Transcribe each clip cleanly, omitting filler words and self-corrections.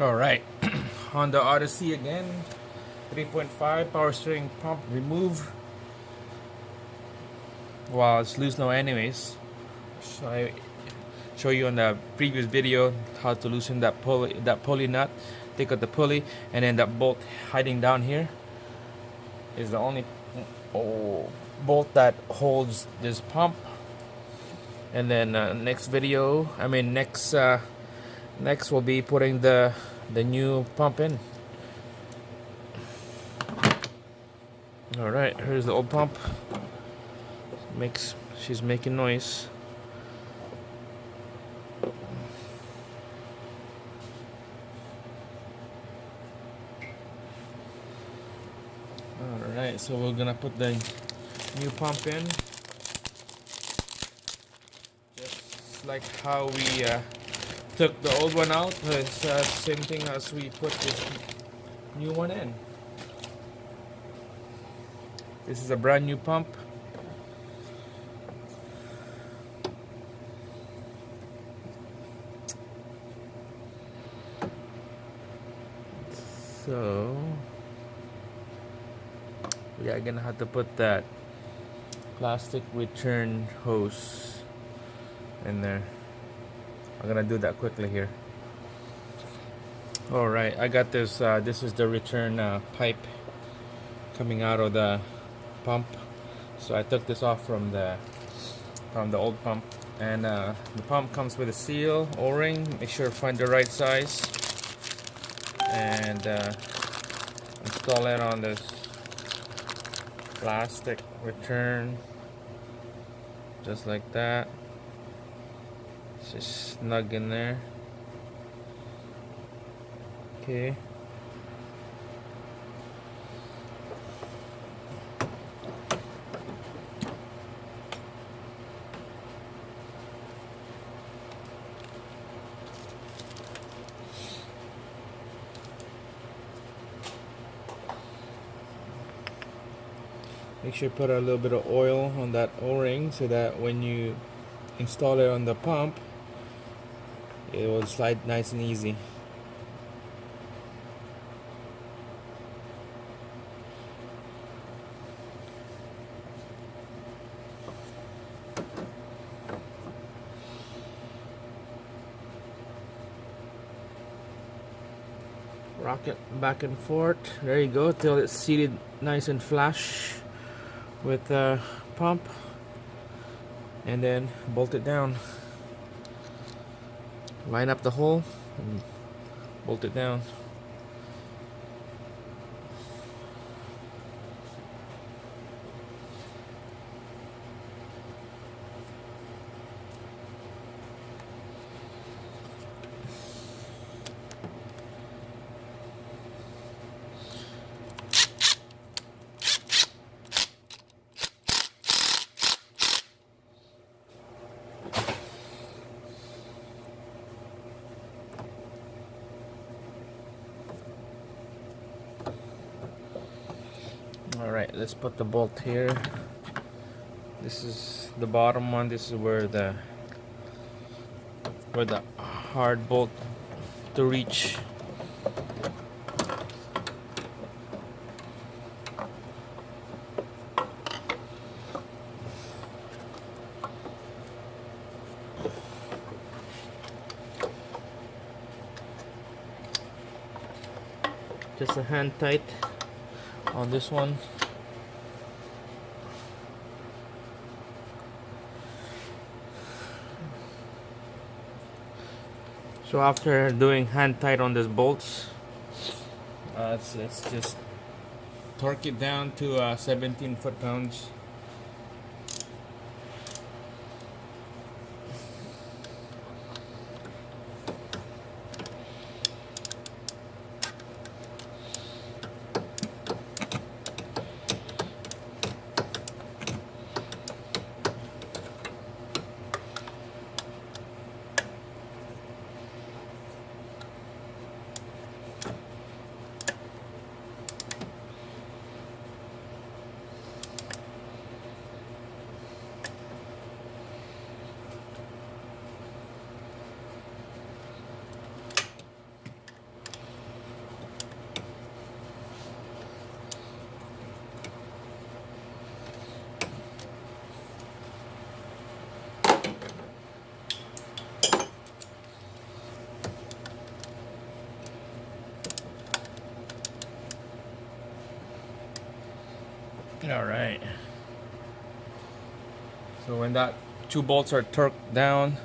All right, Honda Odyssey again, 3.5 power steering pump remove. Well, it's loose now anyways. So I show you on the previous video how to loosen that pulley nut. Take out the pulley, and then that bolt hiding down here is the only bolt that holds this pump. And then next video, next we'll be putting the new pump in. All right, here's the old pump. She's making noise. All right, so we're gonna put the new pump in, just like how we took the old one out. It's same thing as we put this new one in. This is a brand new pump. So we are gonna have to put that plastic return hose in there. I'm gonna do that quickly here. All right, I got this. This is the return pipe coming out of the pump. So I took this off from the old pump, and the pump comes with a seal, O-ring. Make sure to find the right size and install it on this plastic return, just like that. It's just snug in there. Okay. Make sure you put a little bit of oil on that O-ring so that when you install it on the pump, it will slide nice and easy. Rock it back and forth. There you go, till it's seated nice and flush with the pump, and then bolt it down. Line up the hole and bolt it down. Alright, let's put the bolt here. This is the bottom one. This is where the hard bolt to reach. Just a hand tight on this one. So after doing hand tight on these bolts, let's just torque it down to 17 foot-pounds. All right. So when that two bolts are torqued down,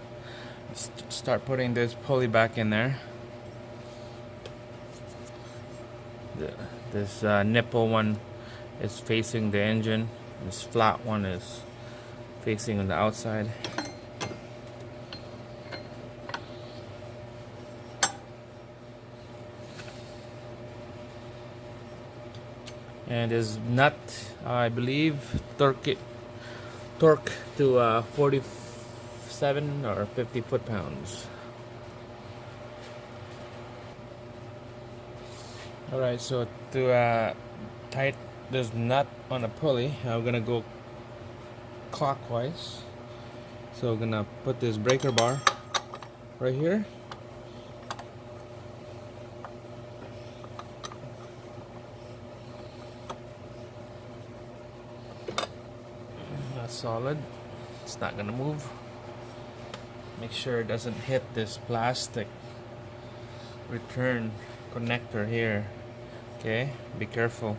start putting this pulley back in there. This nipple one is facing the engine. This flat one is facing on the outside. And this nut, I believe, torque to 47 or 50 foot-pounds. Alright, so to tight this nut on a pulley, I'm gonna go clockwise. So I'm gonna put this breaker bar right here. That's solid. It's not gonna move. Make sure it doesn't hit this plastic return connector here. Okay, be careful.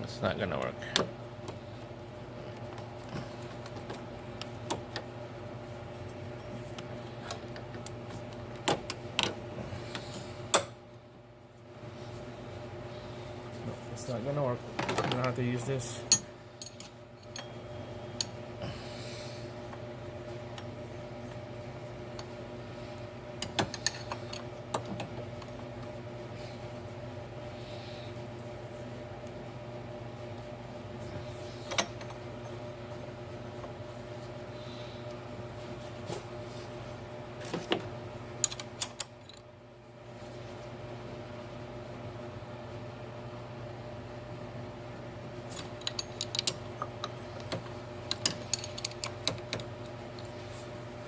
It's not gonna work. No, it's not gonna work. I know how to use this.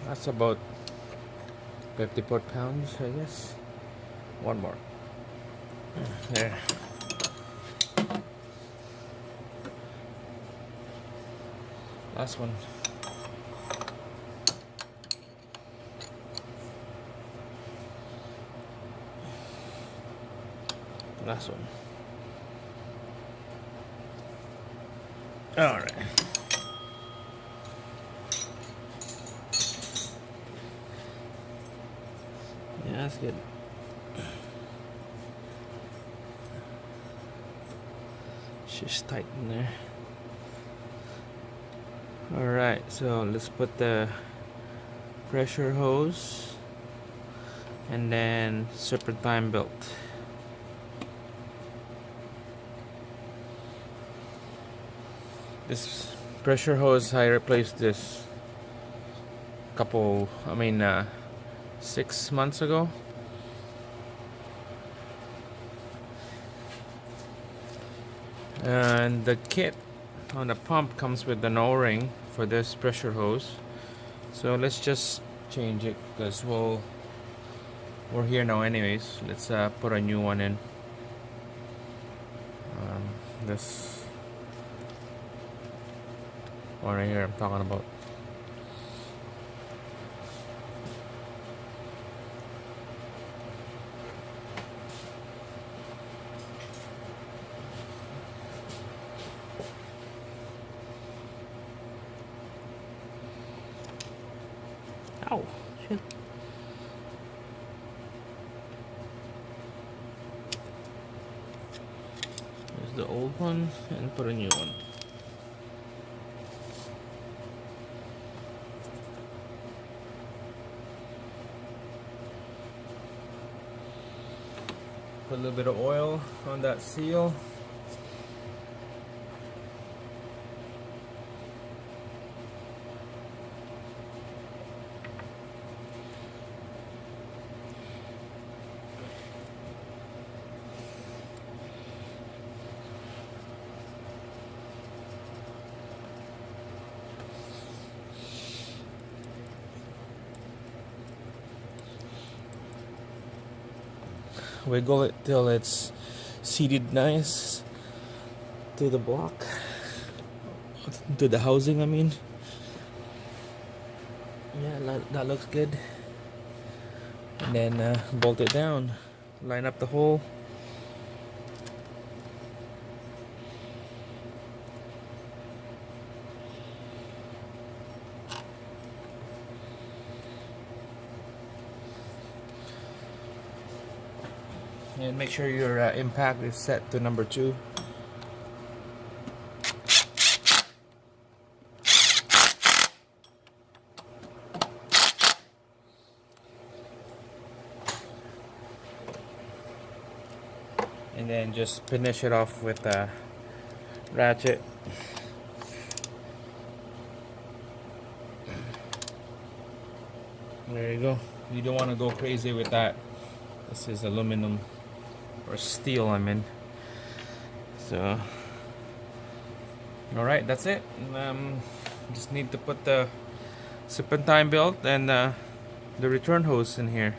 That's about 50 foot-pounds, I guess. One more. There. Last one. Last one. All right. Yeah, that's good. Just tighten there. Alright, so let's put the pressure hose and then serpentine belt. This pressure hose, I replaced this couple, 6 months ago. And the kit on the pump comes with an O-ring for this pressure hose. So let's just change it because we're here now anyways. Let's put a new one in. This one right here I'm talking about. Ow, shit. There's the old one and put a new one. Put a little bit of oil on that seal. Wiggle it till it's seated nice to the block, to the housing, I mean. Yeah, that looks good. And then bolt it down, line up the hole. And make sure your impact is set to number 2. And then just finish it off with a ratchet. There you go. You don't want to go crazy with that. This is aluminum or steel, I mean. So, all right, that's it. Just need to put the serpentine belt and the return hose in here.